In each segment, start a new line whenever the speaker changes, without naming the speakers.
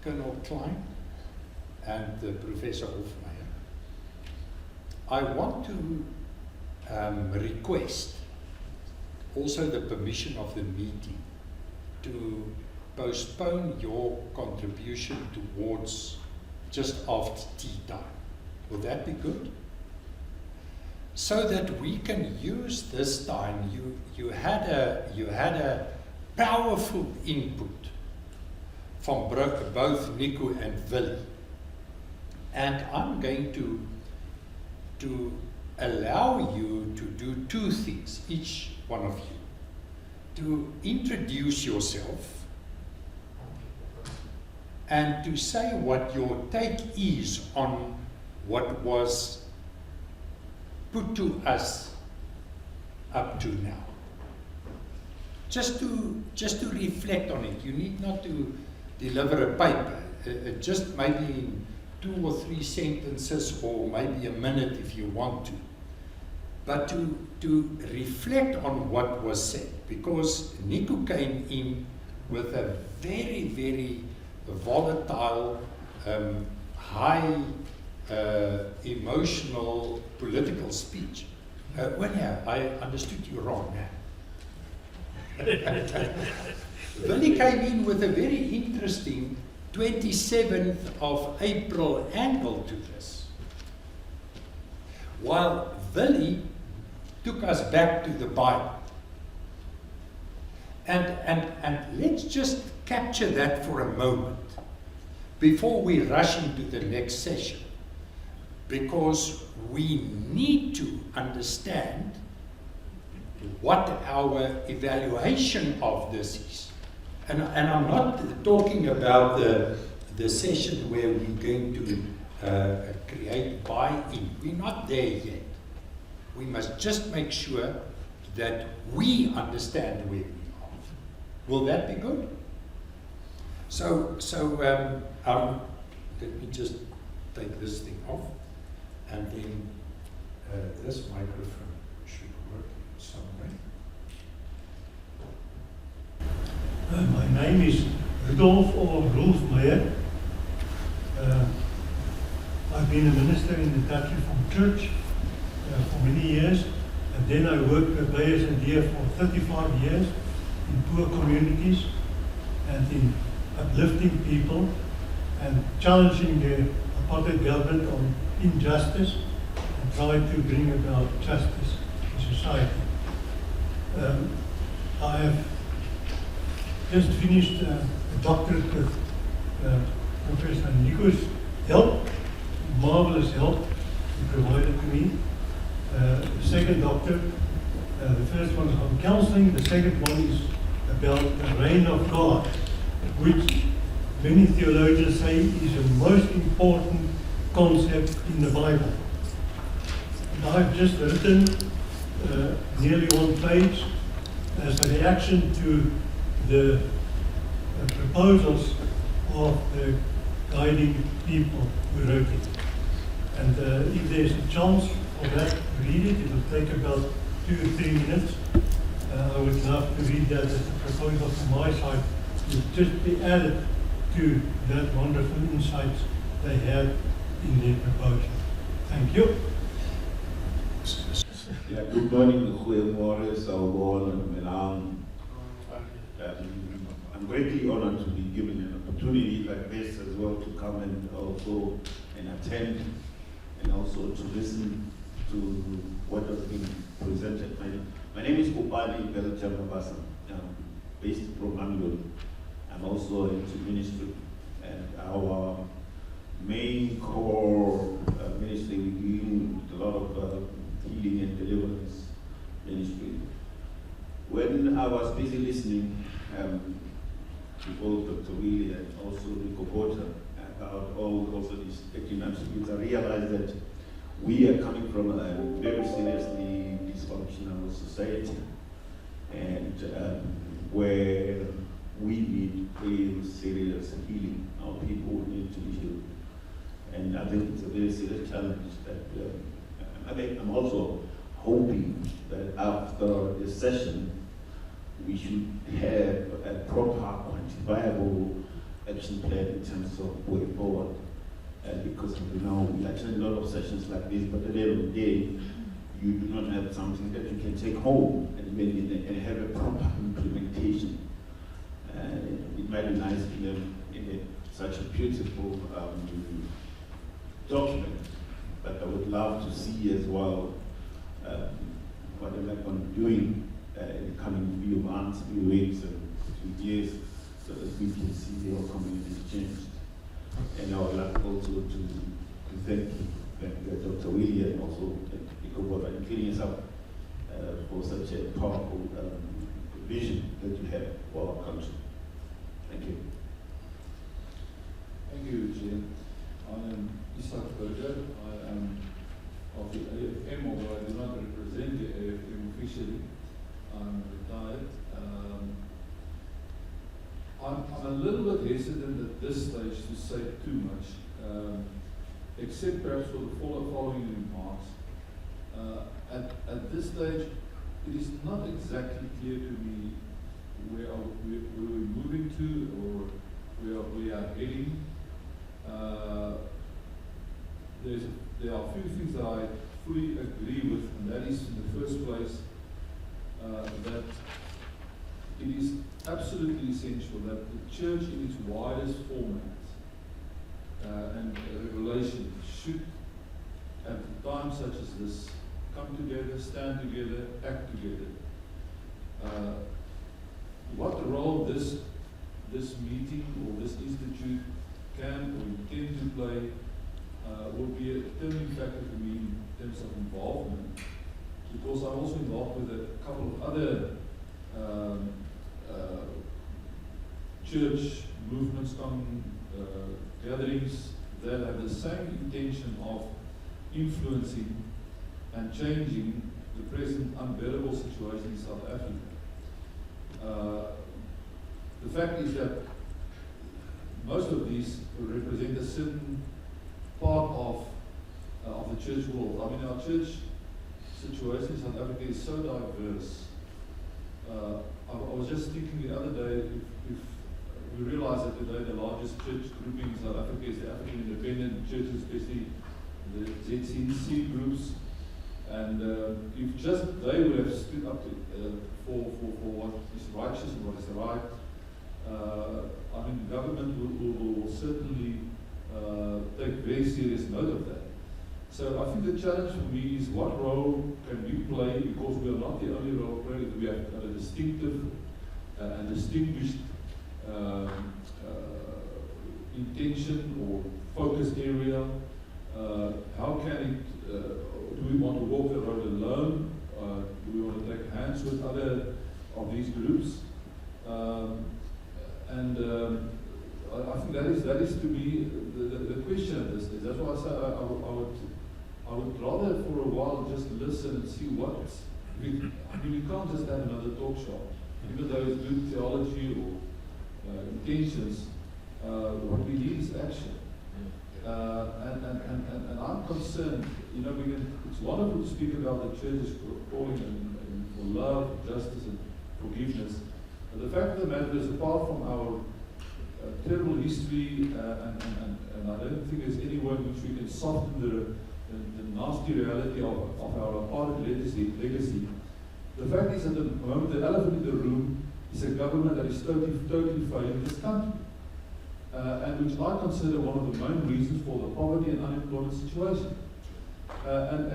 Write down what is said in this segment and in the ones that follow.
Colonel Klein and Professor Hofmeyer, I want to request also the permission of the meeting to postpone your contribution towards just after tea time. Will that be good? So that we can use this time. You had a powerful input from both Nico and Willie, and I'm going to allow you to do two things, each one of you, to introduce yourself and to say what your take is on what was put to us up to now. Just to reflect on it. You need not to deliver a paper. Just maybe in 2 or 3 sentences, or maybe a minute if you want to. But to reflect on what was said, because Nico came in with a very, very volatile, high emotional political speech. Well, yeah, I understood you wrong now. Willie came in with a very interesting 27th of April angle to this, while Willie took us back to the Bible. And let's just capture that for a moment before we rush into the next session, because we need to understand what our evaluation of this is. And I'm not talking about the session where we're going to create buy-in. We're not there yet. We must just make sure that we understand where we are. Will that be good? So let me just take this thing off, and then this microphone should work in some way.
My name is Rudolf or Rolf Meyer. I've been a minister in the Dutch Reformed Church for many years, and then I worked with BSND for 35 years in poor communities and in uplifting people and challenging the apartheid government on injustice and trying to bring about justice in society. I have just finished a doctorate with Professor Nico's help, marvelous help he provided to me. The second doctorate, the first one is on counseling, the second one is about the reign of God, which many theologians say is the most important concept in the Bible. And I've just written nearly 1 page as a reaction to the proposals of the guiding people who wrote it. And if there's a chance for that to read it, it will take about 2 or 3 minutes. I would love to read that as a proposal from my side to just be added to that wonderful insights they had in their proposal. Thank you.
Yeah, good morning, goeiemorgen, Sawubona, Melang. I'm greatly honored to be given an opportunity like this as well to come and also attend and also to listen to what has been presented. My name is Upani Belchamabasa, based from London. I'm also into ministry, and our main core ministry, we deal with a lot of healing and deliverance ministry. When I was busy listening to both Dr. Willie and also Nico Porter about all also these attributes, I realized that we are coming from a very seriously dysfunctional society, and where we need real serious healing. Our people need to be healed. And I think it's a very serious challenge that I'm also hoping that after this session, we should have action plan in terms of going forward. Because we attend a lot of sessions like this, but at the end of the day, you do not have something that you can take home and have a proper implementation. It might be nice in such a beautiful document, but I would love to see as well what they're going to be doing in the coming few months, few weeks, and few years, so that we can see the whole community changed. And I would like also to thank Dr. Willie and also for including us up for such a powerful vision that you have for our country. Thank you.
Thank you, Chair. I am Isaac Berger. I am of the AFM, although I do not represent the AFM officially. I'm retired. I'm a little bit hesitant at this stage to say too much, except perhaps for the following remarks. At this stage, it is not exactly clear to me where we're moving to or where we are heading. There are a few things that I fully agree with, and that is, in the first place, that it is absolutely essential that the church in its widest format and revelation should, at a time such as this, come together, stand together, act together. What role this meeting or this institute can or intend to play will be a determining factor for me in terms of involvement, because I'm also involved with a couple of other church movements, gatherings that have the same intention of influencing and changing the present unbearable situation in South Africa. The fact is that most of these represent a certain part of the church world. I mean, our church situation in South Africa is so diverse. I was just thinking the other day, if we realize that today the largest church grouping in South Africa is the African independent churches, especially the ZCC groups, and if just they would have stood up for what is righteous and what is right, I mean, the government will certainly take very serious note of that. So I think the challenge for me is what role can we play, because we are not the only role player. We have a distinctive and distinguished intention or focus area. How can it, do we want to walk the road alone? Do we want to take hands with other of these groups? I think that is to me the question at this stage. That's why I say I would rather for a while just listen and see what. I mean, we can't just have another talk shop. Even though it's good theology or intentions, what we need is action. And I'm concerned, it's wonderful to speak about the church's calling and for love, justice, and forgiveness. But the fact of the matter is, apart from our terrible history, and I don't think there's any way in which we can soften the nasty reality of our apartheid legacy. The fact is, at the moment, the elephant in the room is a government that is totally failing this country. And which I consider one of the main reasons for the poverty and unemployment situation. And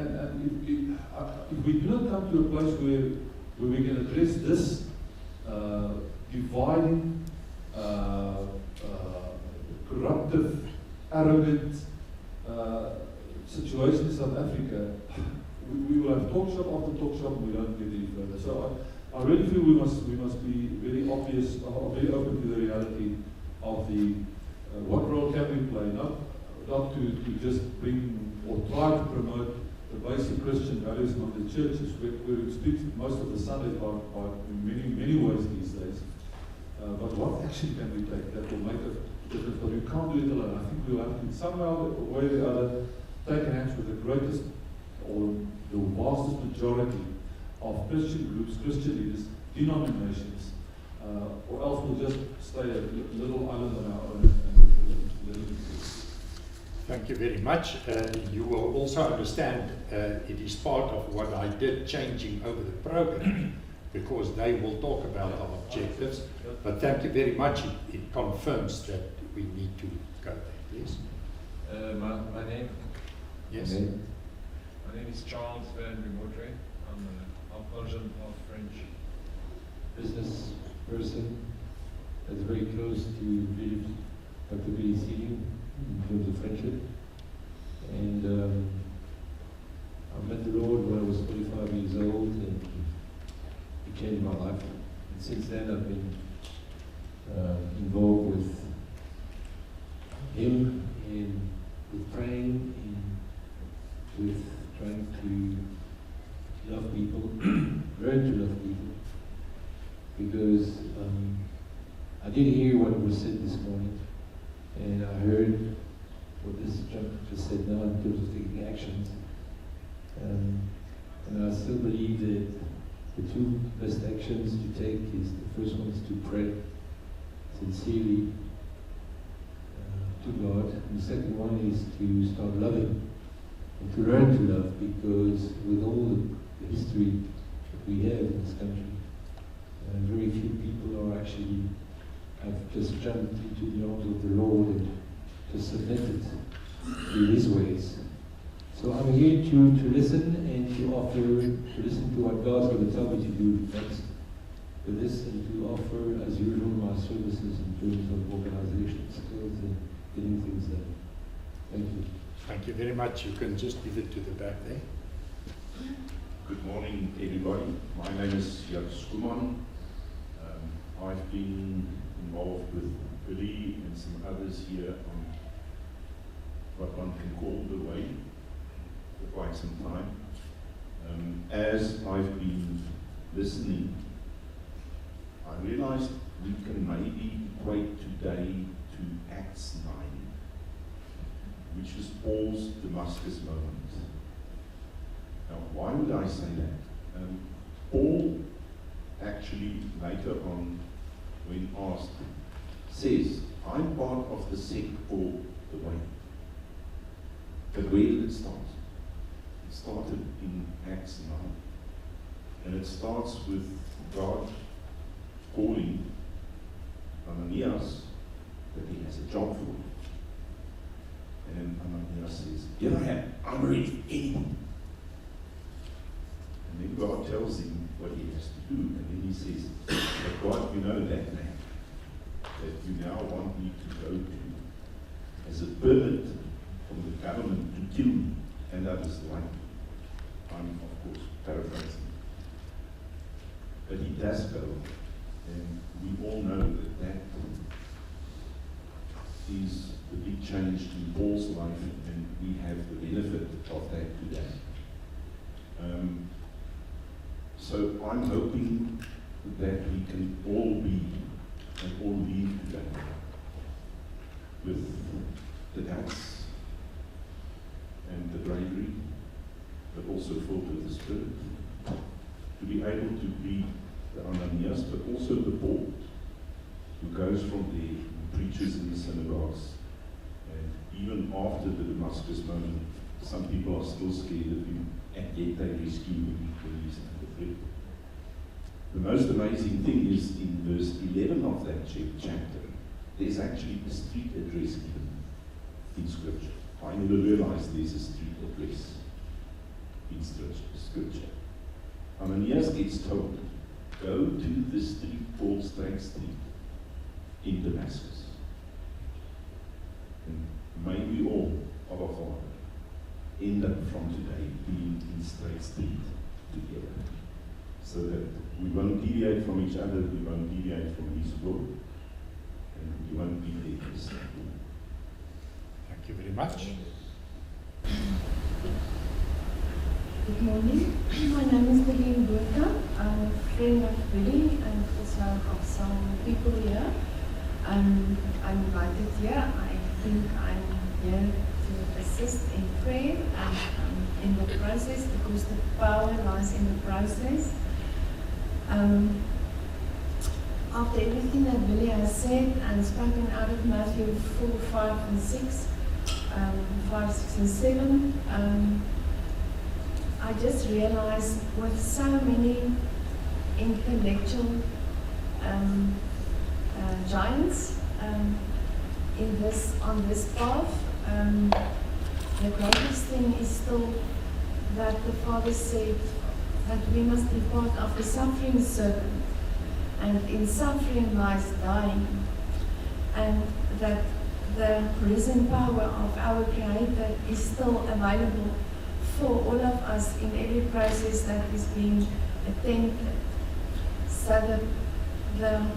if we do not come to a place where we can address this dividing, corruptive, arrogant situation in South Africa, we will have talk shop after talk shop, and we don't get any further. So I really feel we must be very obvious, very open to the reality of the what role can we play, not to just bring or try to promote the basic Christian values of the churches, where we speak most of the Sundays by in many ways these days. But what action can we take that will make a difference? But we can't do it alone. I think we'll have to somehow, way or the other, take hands with the greatest or the vastest majority of Christian groups, Christian leaders, denominations, or else will just stay a little island on our own and live.
Thank you very much. You will also understand it is part of what I did changing over the program because they will talk about our objectives. But thank you very much. It confirms that we need to go there, please.
My name?
Yes.
My name is Charles Van Remoutre. I'm a Belgian, half French business person that's very close to Dr. Billy Sealing in terms of friendship. And I met the Lord when I was 45 years old, and He changed my life. And since then I've been involved with Him with praying, with trying to love people, learn to love people. Because I did hear what was said this morning, and I heard what this gentleman just said now in terms of taking actions. And I still believe that the two best actions to take is, the first one is to pray sincerely to God, and the second one is to start loving and to learn to love, because with all the history that we have in this country, very few people have just jumped into the arms of the Lord and just submitted to His ways. So I'm here to listen and to listen to what God's going to tell me to do next with this, and to offer, as usual, my services in terms of organization skills and getting things done. Thank you.
Thank you very much. You can just give it to the back there.
Good morning, everybody. My name is Jan Skuman. I've been involved with Billy and some others here on what one can call the way for quite some time. As I've been listening, I realized we can maybe equate today to Acts 9, which was Paul's Damascus moment. Now, why would I say that? Paul actually later on, when asked, says, I'm part of the sect called the way. But where did it start? It started in Acts 9. And it starts with God calling Ananias that he has a job for him. And Ananias says, here I am, I'm ready for anything. And then God tells him what he has to do. And then he says, but God, you know that man that you now want me to go to as a permit from the government to kill me and others like me. I'm, of course, paraphrasing. But he does go, and we all know that that is the big change in Paul's life, and we have the benefit of that today. So I'm hoping that we can all be and all leave today with the guts and the bravery, but also filled with the Spirit, to be able to be the Ananias, but also the Paul, who goes from there and preaches in the synagogues. And even after the Damascus moment, some people are still scared of him, and yet they rescue him when he's under threat. The most amazing thing is in verse 11 of that chapter, there's actually a street address given in Scripture. I never realized there's a street address in Scripture. Ananias gets told, go to the street called Straight Street in Damascus. And may we all, Abba Father, end up from today being in Straight Street together, so that we won't deviate from each other, we won't deviate from His will, and we won't be there this time.
Thank you very much.
Good morning. My name is Pauline Burka. I'm a friend of Billy and also of some people here. I'm invited here. I think I'm here to assist in prayer and in the process, because the power lies in the process. after everything that Billy has said and spoken out of Matthew 4, 5 and 6, 5, 6 and 7, I just realized with so many intellectual giants on this path, the greatest thing is still that the Father said that we must be part of the suffering servant, and in suffering lies dying, and that the risen power of our Creator is still available for all of us in every process that is being attempted. So the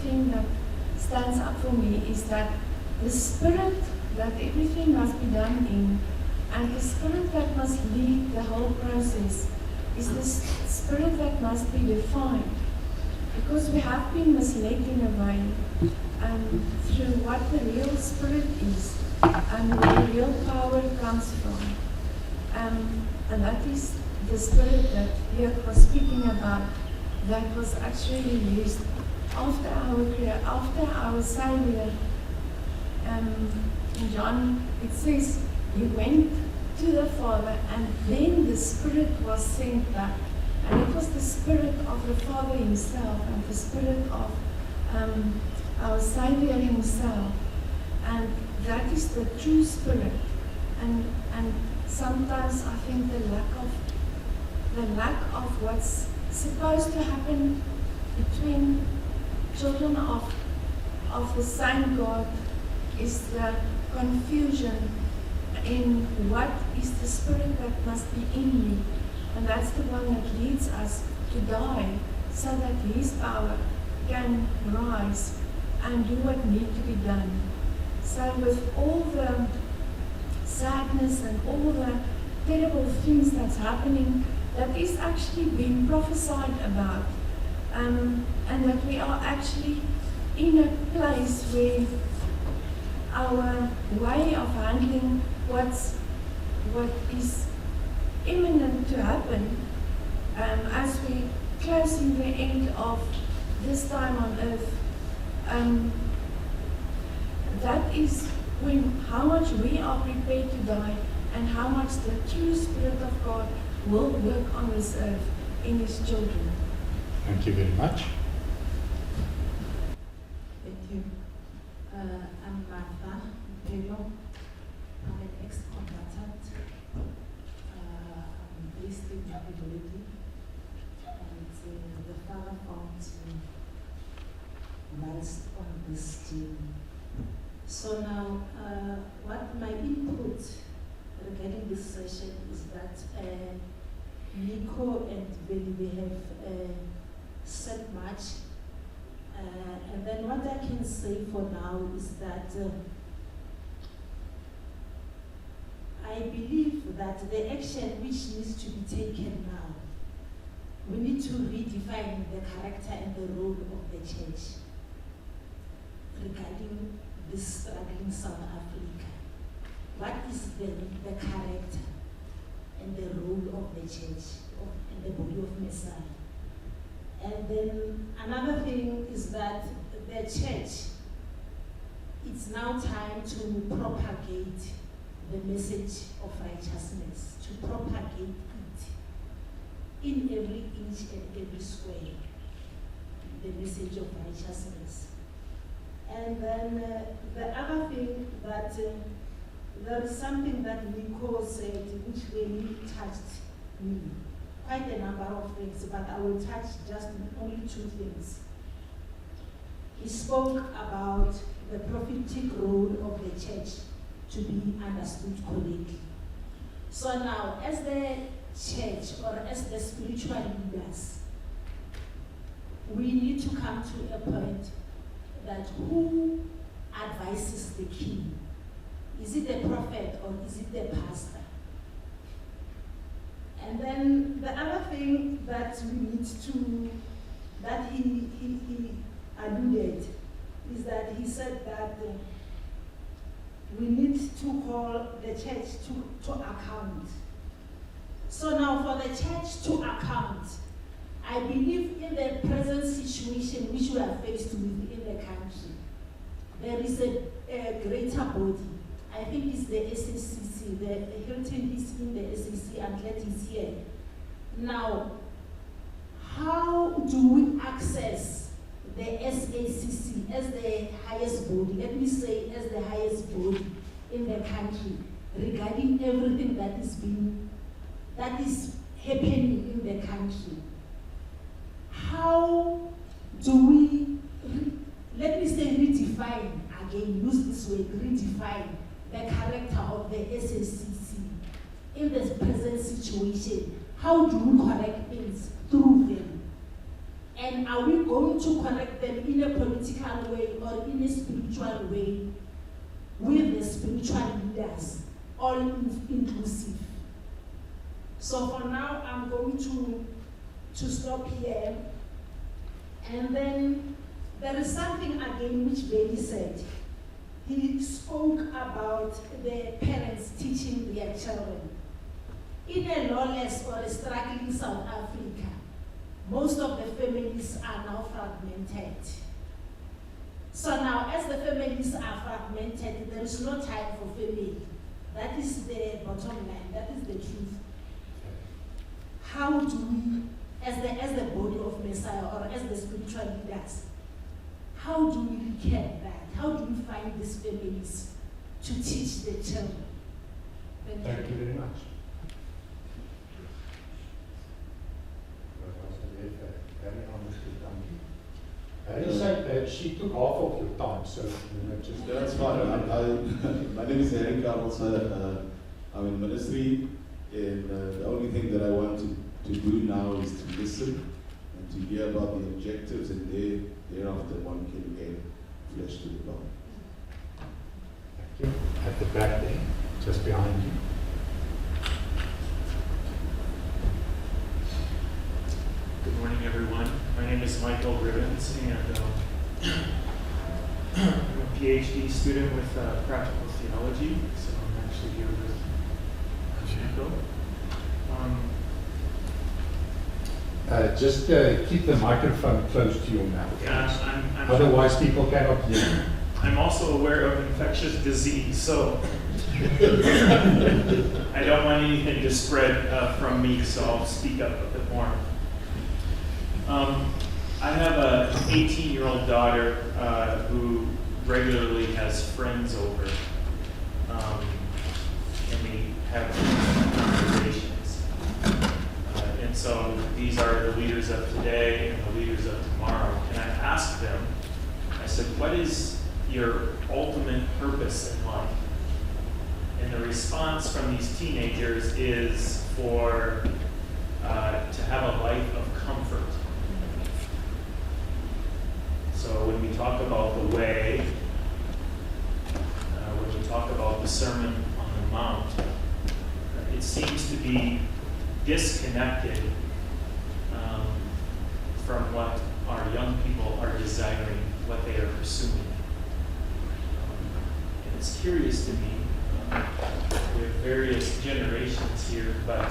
thing that stands up for me is that the spirit that everything must be done in, and the spirit that must lead the whole process, is the spirit that must be defined. Because we have been misled in a way through what the real spirit is and where the real power comes from. And that is the spirit that Jörg was speaking about, that was actually used after our Savior. In John, it says, he went to the Father, and then the Spirit was sent back. And it was the Spirit of the Father himself, and the Spirit of our Savior himself. And that is the true Spirit. And sometimes I think the lack of what's supposed to happen between children of the same God is the confusion in what is the spirit that must be in me. And that's the one that leads us to die, so that his power can rise and do what needs to be done. So with all the sadness and all the terrible things that's happening, that is actually being prophesied about, and that we are actually in a place where our way of handling what is imminent to happen, as we closing the end of this time on earth, that is when how much we are prepared to die, and how much the true Spirit of God will work on this earth in His children.
Thank you very much.
Thank you. I'm Martha Pelo. I'm an ex-combatant. I'm based in Mamelodi, and the Father found me whilst on this journey. So now, what my input regarding this session is that Nico and Billy, they have said much. And then what I can say for now is that I believe that the action which needs to be taken now, we need to redefine the character and the role of the church regarding this struggling South Africa. What is the character and the role of the church and the body of Messiah? And then another thing is that the church, it's now time to propagate the message of righteousness, to propagate it in every inch and every square, the message of righteousness. And then the other thing that there is something that Nico said which really touched me. Quite a number of things, but I will touch just only two things. He spoke about the prophetic role of the church to be understood correctly. So now, as the church or as the spiritual leaders, we need to come to a point that who advises the king? Is it the prophet or is it the pastor? And then the other thing that we need to, that he alluded, is that he said that we need to call the church to account. So now for the church to account, I believe in the present situation which we are faced with in the country, there is a greater body. I think it's the SACC, the Hilton is in the SAC and let is here. Now, how do we access the SACC as the highest body, let me say as the highest body in the country regarding everything that is happening in the country? How do we, let me say redefine, again use this word, redefine the character of the SACC in this present situation? How do we correct things through them? And are we going to correct them in a political way or in a spiritual way with the spiritual leaders, all inclusive? So for now, I'm going to stop here. And then there is something again which Bailey said. He spoke about the parents teaching their children. In a lawless or a struggling South Africa, most of the families are now fragmented. So now, as the families are fragmented, there is no time for family. That is the bottom line, that is the truth. How do we, as the body of Messiah or as the spiritual leaders, how do we recap that? How do we find these families to teach the children?
Thank you very much. He said that she took half of your time, so just...
That's fine. My name is Eric Carlos. I'm in ministry, and the only thing that I want to do now is to listen and to hear about the objectives, and thereafter one can get flesh to the bone.
Thank you. At the back there, just behind you.
Good morning, everyone. My name is Michael Ribbons, and I'm a PhD student with practical theology, so I'm actually here with Nico.
Just keep the microphone close to your mouth.
Yeah, I'm
Otherwise, people cannot hear you.
I'm also aware of infectious disease, so I don't want anything to spread from me, so I'll speak up a bit more. I have an 18-year-old daughter who regularly has friends over, and we have conversations. And so these are the leaders of today and the leaders of tomorrow. And I asked them, I said, what is your ultimate purpose in life? And the response from these teenagers is to have a life of comfort. So when we talk about the way, when we talk about the Sermon on the Mount, it seems to be disconnected from what our young people are desiring, what they are pursuing. And it's curious to me, we have various generations here, but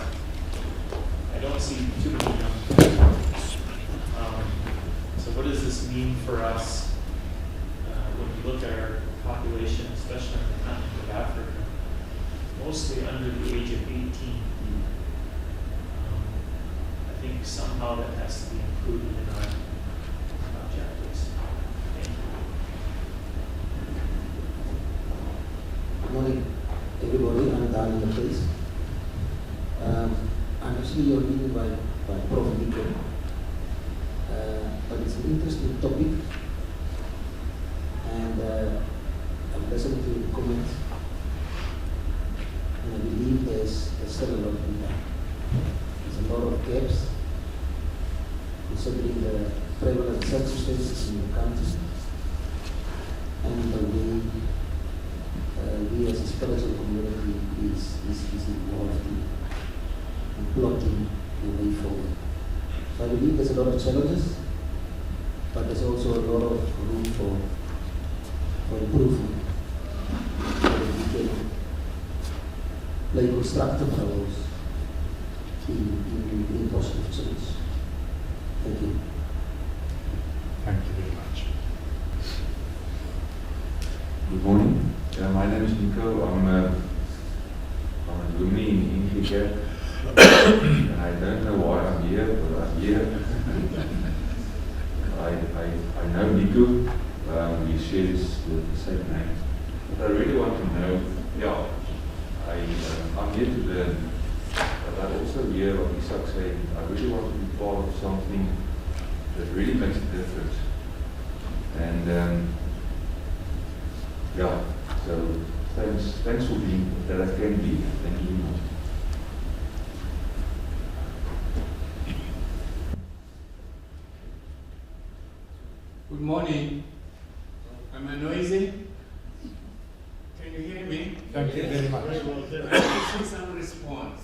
I don't see too many young people. So what does this mean for us when we look at our population, especially on the continent of Africa, mostly under the age of 18? I think somehow that has to be included in our objectives. Thank you.
Good morning, everybody. I'm down in the place. I'm actually leading by Prof. Nico. But it's an interesting topic, and I'm listening to the comments, and I believe there's still a lot to be done. There's a lot of gaps, considering the prevalent circumstances in the country, and the way we as a spiritual community is involved in plotting the way forward. So I believe there's a lot of challenges, but there's also a lot of room for improvement. So that we can play constructive roles in positive change. Thank you.
Thank you very much.
Good morning. My name is Nico. I'm a alumni in English here. And I don't know why I'm here, but I'm here. I know Nico. We share the same name. But I really want to know, I'm here to learn. But I also hear what Isak said. I really want to be part of something that really makes a difference. And so thanks for being that I can be. Thank you very much.
Good morning. Am I noisy? Can you hear me?
Thank you very much.
I need some response.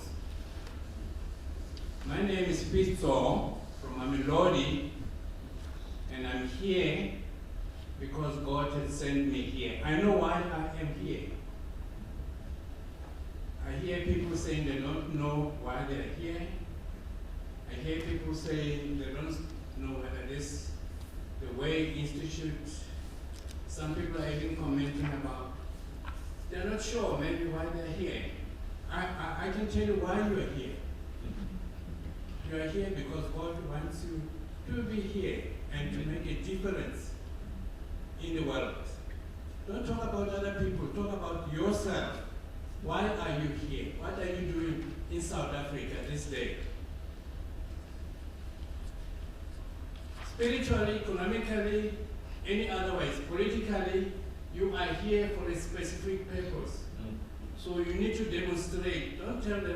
My name is Pitso from Mamelodi, and I'm here because God has sent me here. I know why I am here. I hear people saying they don't know why they're here. I hear people saying they don't know whether this, the way institute, some people are even commenting about, they're not sure maybe why they're here. I can tell you why you are here. You are here because God wants you to be here and to make a difference in the world. Don't talk about other people, talk about yourself. Why are you here? What are you doing in South Africa this day? Spiritually, economically, any otherwise, politically, you are here for a specific purpose. So you need to demonstrate. Don't tell the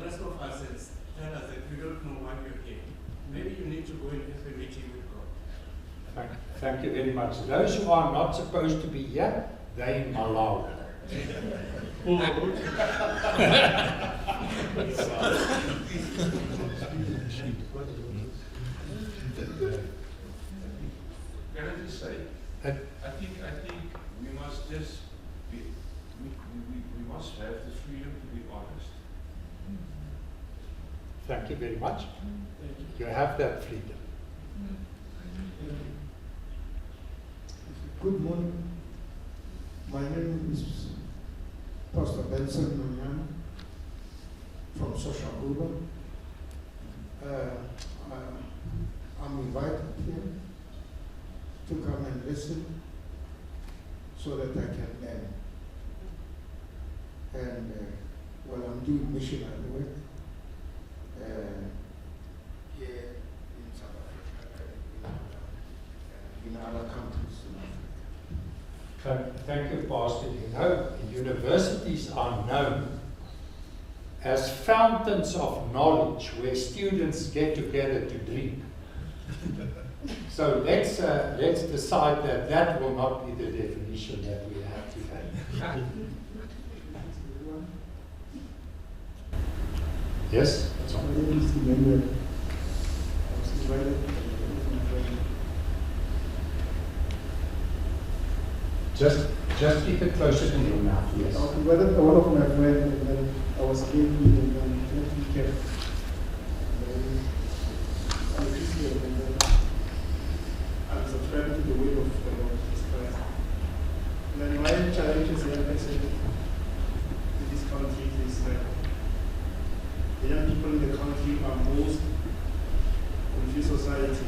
rest of us and tell us that you don't know why you're here. Maybe you need to go and have a meeting with God.
Thank you very much. Those who are not supposed to be here, they in Malawi.
Can I just say, I think we must just be, we must have the freedom to be honest.
Thank you very much. You have that freedom.
Good morning. My name is Pastor Benson Manyan from Social Urban. I'm invited here to come and listen so that I can learn. And I'm doing missionary work here in South Africa, in other countries in Africa.
Thank you, Pastor. You know, universities are known as fountains of knowledge where students get together to drink. So let's decide that that will not be the definition that we have today. Yes?
My name is Emmanuel. I was invited.
Just keep it closer to your mouth, yes.
I was invited by one of my friends, and then I was given and then we kept. I was Christian, and then I subscribed to the way of the Lord Jesus Christ. And then my challenge is young person in this country is that the young people in the country are most confused society.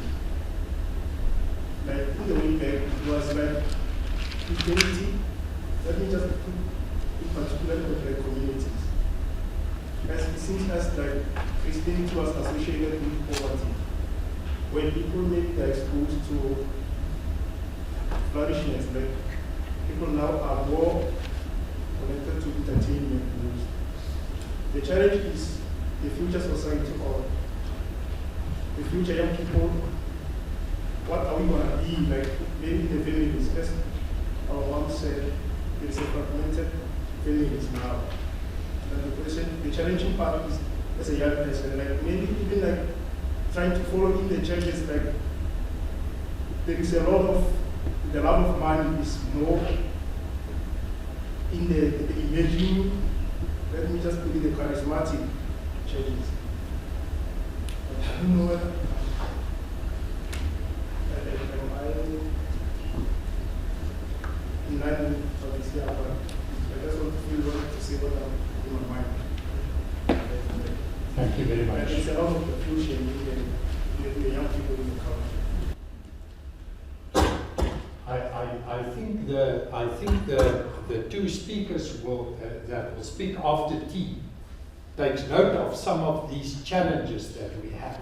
Like in the way back, it was like Christianity, let me just put in particular with the communities. As it seems as like Christianity was associated with poverty. When people make their exposed to flourishness, like people now are more connected to entertainment news. The challenge is the future society or the future young people. What are we going to be like? Maybe the families. As our mom said, there is a fragmented families now. And the question, the challenging part is as a young person, like maybe even like trying to follow in the churches, like there is a lot of the love of money is more in the imaging. Let me just put it the charismatic churches. I don't know whether next year, but I just want to feel well to see what I'm doing on mine.
Thank you very
And
much.
it's a lot of confusion in the young people in the country.
I think the two speakers that will speak after tea takes note of some of these challenges that we have,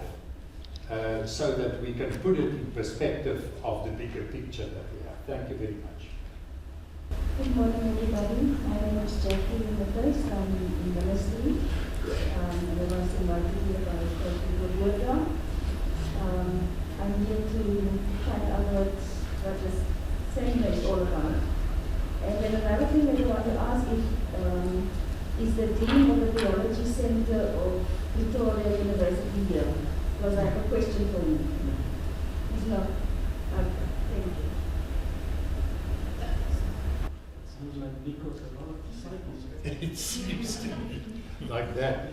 so that we can put it in perspective of the bigger picture that we have. Thank you very much.
Good morning, everybody. My name is Jackie Nicholas. I'm in the ministry. I was invited here by Dr. Gurda. I'm here to find out what this seminar is all about. And then another thing that I want to ask is the Dean of the Theology Center of Victoria University here? Because I have a question for you. He's not. Okay, thank you.
Sounds like Nico's a lot of disciples.
It seems to be like that.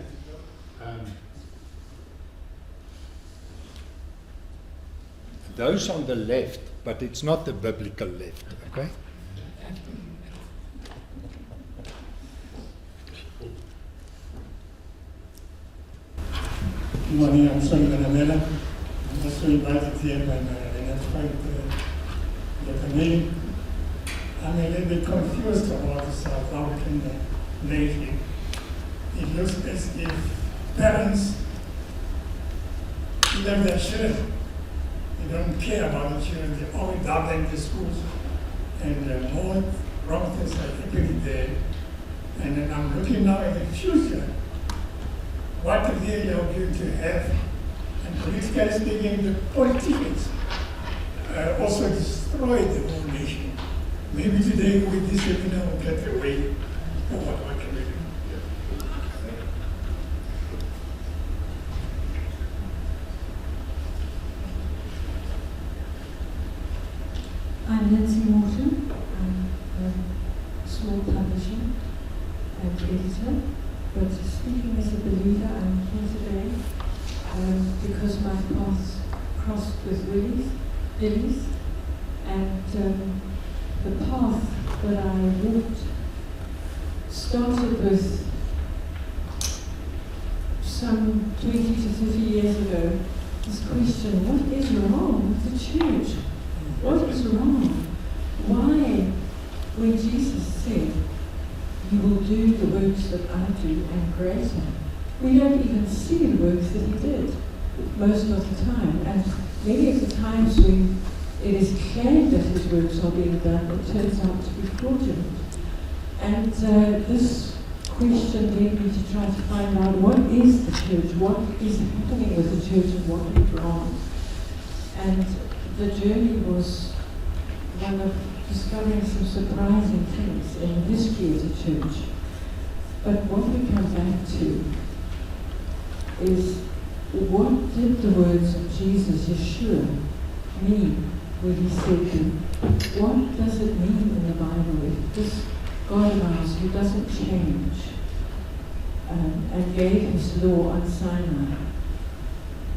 Those on the left, but it's not the biblical left, okay?
Good morning, I'm Sonny Manamela. I'm also invited here by my identified family. I'm a little bit confused about the South African lately. It looks as if parents love their children. They don't care about the children. They only dump them to schools. And more wrong things are happening there. And then I'm looking now at the future. What really are going to have? And politically speaking, the politicians also destroy the whole nation. Maybe today with this seminar we'll get away from what can we do.
I'm Nancy Morton. I'm a small publisher and editor, but speaking as a believer, I'm here today because my paths crossed with Lily's, and the path that I walked started with some 20 to 30 years ago, this question, what is wrong with the church? What is wrong? Why, when Jesus said, you will do the works that I do and greater, we don't even see the works that he did most of the time. And many of the times when it is claimed that his works are being done, it turns out to be fraudulent. And this question led me to try to find out what is the church, what is happening with the church and what went wrong. And the journey was one of discovering some surprising things in the history of the church. But what we come back to is, what did the words of Jesus, Yeshua, mean when he said, what does it mean in the Bible if this God of ours who doesn't change and gave his law on Sinai,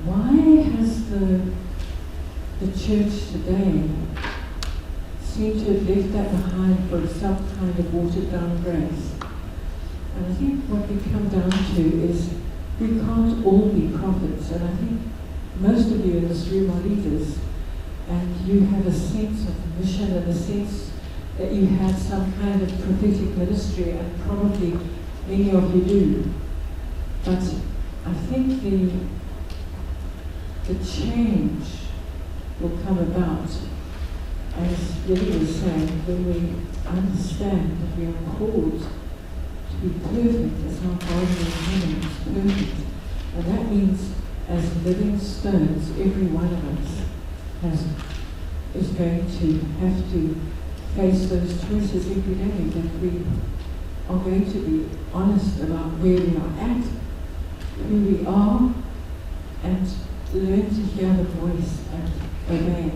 why has the church today seemed to have left that behind for some kind of watered down grace? And I think what we come down to is we can't all be prophets, and I think most of you in this room are leaders, and you have a sense of mission and a sense that you have some kind of prophetic ministry, and probably many of you do. But I think the change will come about, as Lily was saying, when we understand that we are called to be perfect as our Father in heaven is perfect. And that means, as living stones, every one of us is going to have to face those choices every day, that we are going to be honest about where we are at, who we are, and learn to hear the voice and obey.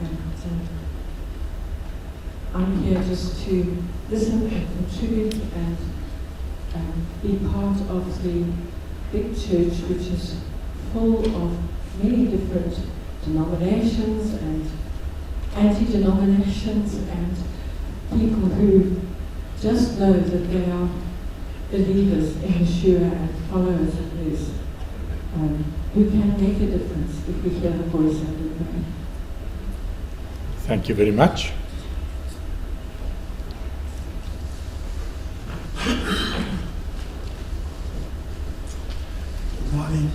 And I'm here just to listen and contribute and be part of the big church, which is full of many different denominations and anti-denominations and people who just know that they are believers in Yeshua and followers of his, who can make a difference if we hear the voice and we pray.
Thank you very much.
Good morning.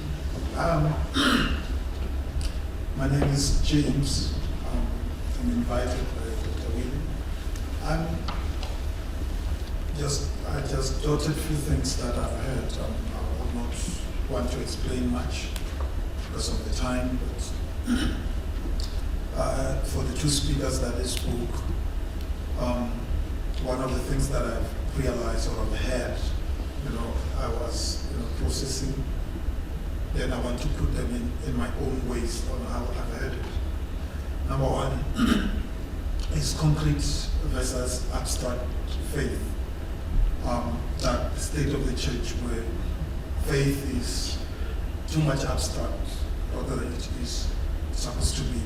My name is James. I'm invited by Dr. Willie. I just jotted a few things that I've heard. I would not want to explain much because of the time, but for the two speakers that they spoke, one of the things that I've realized or I've heard, I was processing, then I want to put them in my own ways on how I've heard it. Number one is concrete versus abstract faith. That the state of the church where faith is too much abstract, rather than it is supposed to be,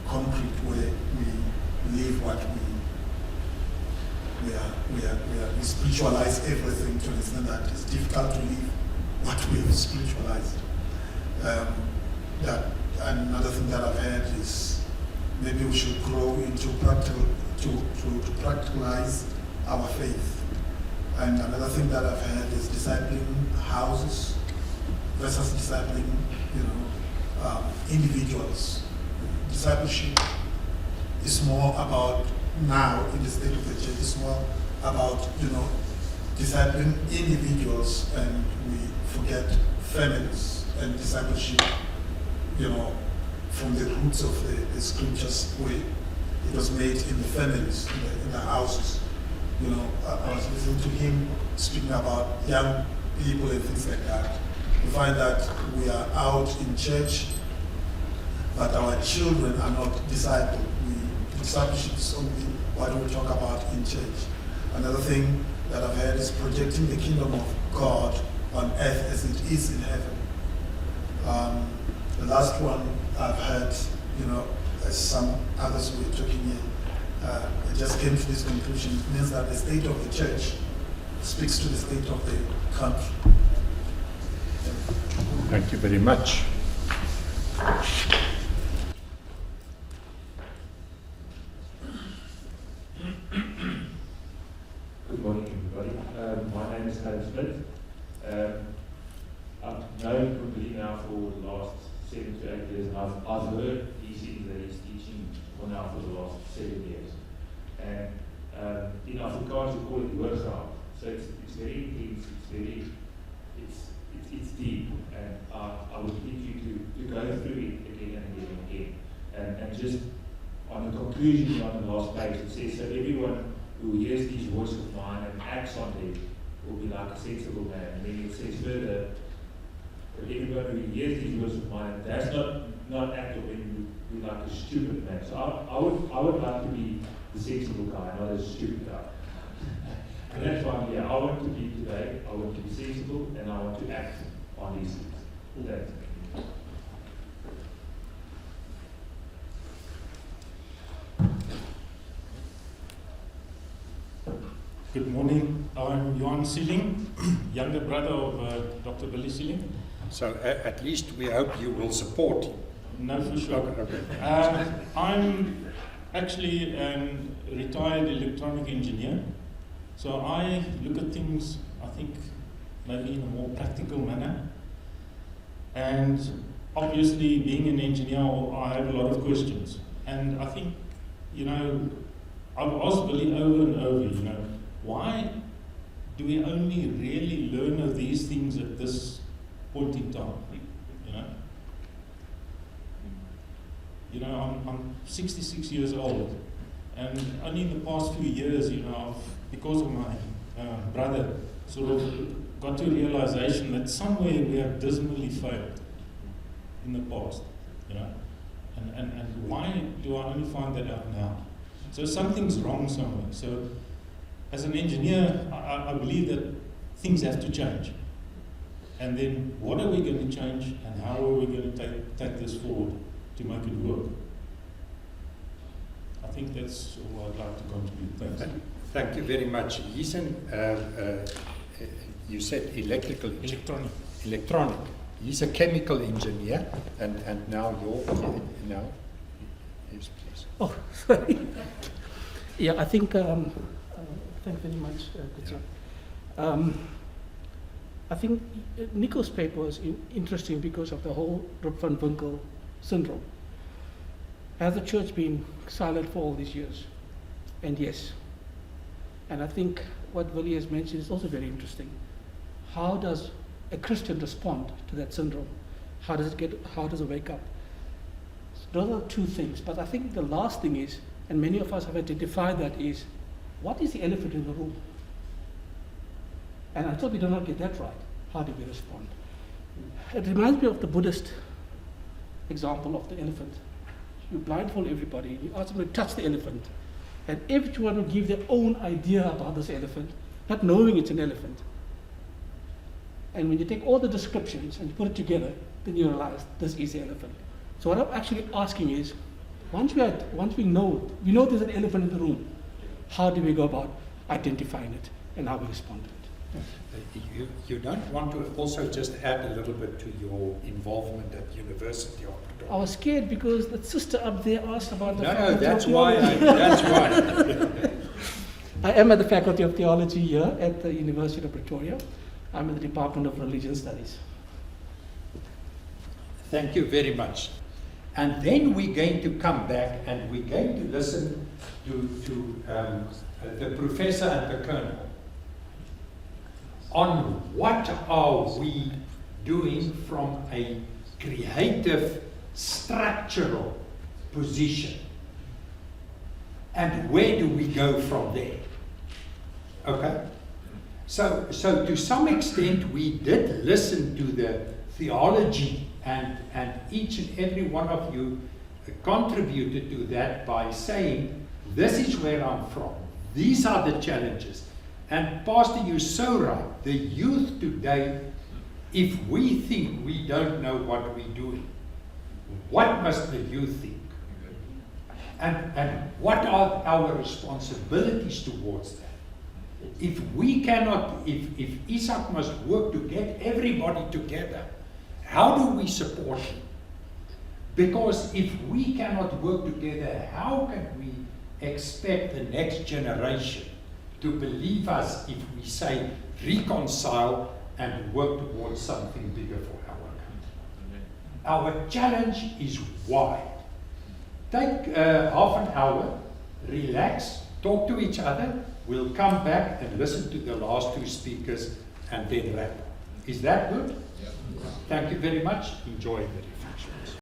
concrete, where we live what we spiritualize everything to an extent that it's difficult to live what we have spiritualized. And another thing that I've heard is maybe we should grow into to practicalize our faith. And another thing that I've heard is discipling houses versus discipling, individuals. Discipleship is more about, now in the state of the church, it's more about, discipling individuals, and we forget families and discipleship, from the roots of the scriptures where it was made in the families, in the houses. I was listening to him speaking about young people and things like that. We find that we are out in church, but our children are not discipled. Discipleship is something what we talk about in church. Another thing that I've heard is projecting the kingdom of God on earth as it is in heaven. The last one I've heard, as some others were talking here, I just came to this conclusion. It means that the state of the church speaks to the state of the country.
Thank you very much.
Good morning, everybody. My name is Caleb Smith. I've known Billy now for the last 7 to 8 years, and I've heard these things that he's teaching for now for the last 7 years. And in Afrikaans we call it woorgaal. So it's very intense, it's deep, and I would need you to go through it again and again and again. And just on the conclusion on the last page, it says, so everyone who hears these words of mine and acts on them will be like a sensible man. And then it says further, but everyone who hears these words of mine and does not act on them will be like a stupid man. So I would like to be the sensible guy, not a stupid guy. And that's why I'm here. I want to be today, I want to be sensible, and I want to act on these things. That's it.
Good morning. I'm Johan Seeling, younger brother of Dr. Billy Seeling.
So at least we hope you will support him.
No, for sure.
Okay.
I'm actually a retired electronic engineer. So I look at things, I think, maybe in a more practical manner. And obviously, being an engineer, I have a lot of questions. And I think, I've asked Billy over and over, why do we only really learn of these things at this point in time? I'm 66 years old, and only in the past few years, I've, because of my brother, sort of got to a realization that somewhere we have dismally failed in the past, and why do I only find that out now? So something's wrong somewhere. So as an engineer, I believe that things have to change. And then what are we going to change, and how are we going to take this forward to make it work? I think that's all I'd like to contribute. Thanks.
Thank you very much. You said electrical
Electronic.
Electronic. He's a chemical engineer, and now now. Yes, please.
Oh, sorry. Yeah, I think. Thank you very much, Kutsa. I think Nico's paper was interesting because of the whole Rip van Winkle syndrome. Has the church been silent for all these years? And yes. And I think what Willie has mentioned is also very interesting. How does a Christian respond to that syndrome? How does it wake up? So those are two things. But I think the last thing is, and many of us have identified that, is what is the elephant in the room? And until we do not get that right, how do we respond? It reminds me of the Buddhist example of the elephant. You blindfold everybody, you ask them to touch the elephant, and everyone will give their own idea about this elephant, not knowing it's an elephant. And when you take all the descriptions and you put it together, then you realize this is the elephant. So what I'm actually asking is, once we know there's an elephant in the room, how do we go about identifying it and how we respond to it?
You don't want to also just add a little bit to your involvement at University of Pretoria?
I was scared because the sister up there asked about the
No,
faculty
that's
of
why.
theology. I am at the Faculty of Theology here at the University of Pretoria. I'm in the Department of Religion Studies.
Thank you very much. And then we're going to come back and we're going to listen to the professor and the colonel on what are we doing from a creative, structural position, and where do we go from there? Okay? So to some extent we did listen to the theology, and each and every one of you contributed to that by saying, this is where I'm from, these are the challenges. And Pastor, you're so right. The youth today, if we think we don't know what we're doing, what must the youth think? And what are our responsibilities towards that? If we cannot, if Isaac must work to get everybody together, how do we support him? Because if we cannot work together, how can we expect the next generation to believe us if we say reconcile and work towards something bigger for our country? Our challenge is wide. Take half an hour, relax, talk to each other. We'll come back and listen to the last two speakers and then wrap. Is that good? Yeah. Thank you very much. Enjoy the refreshments.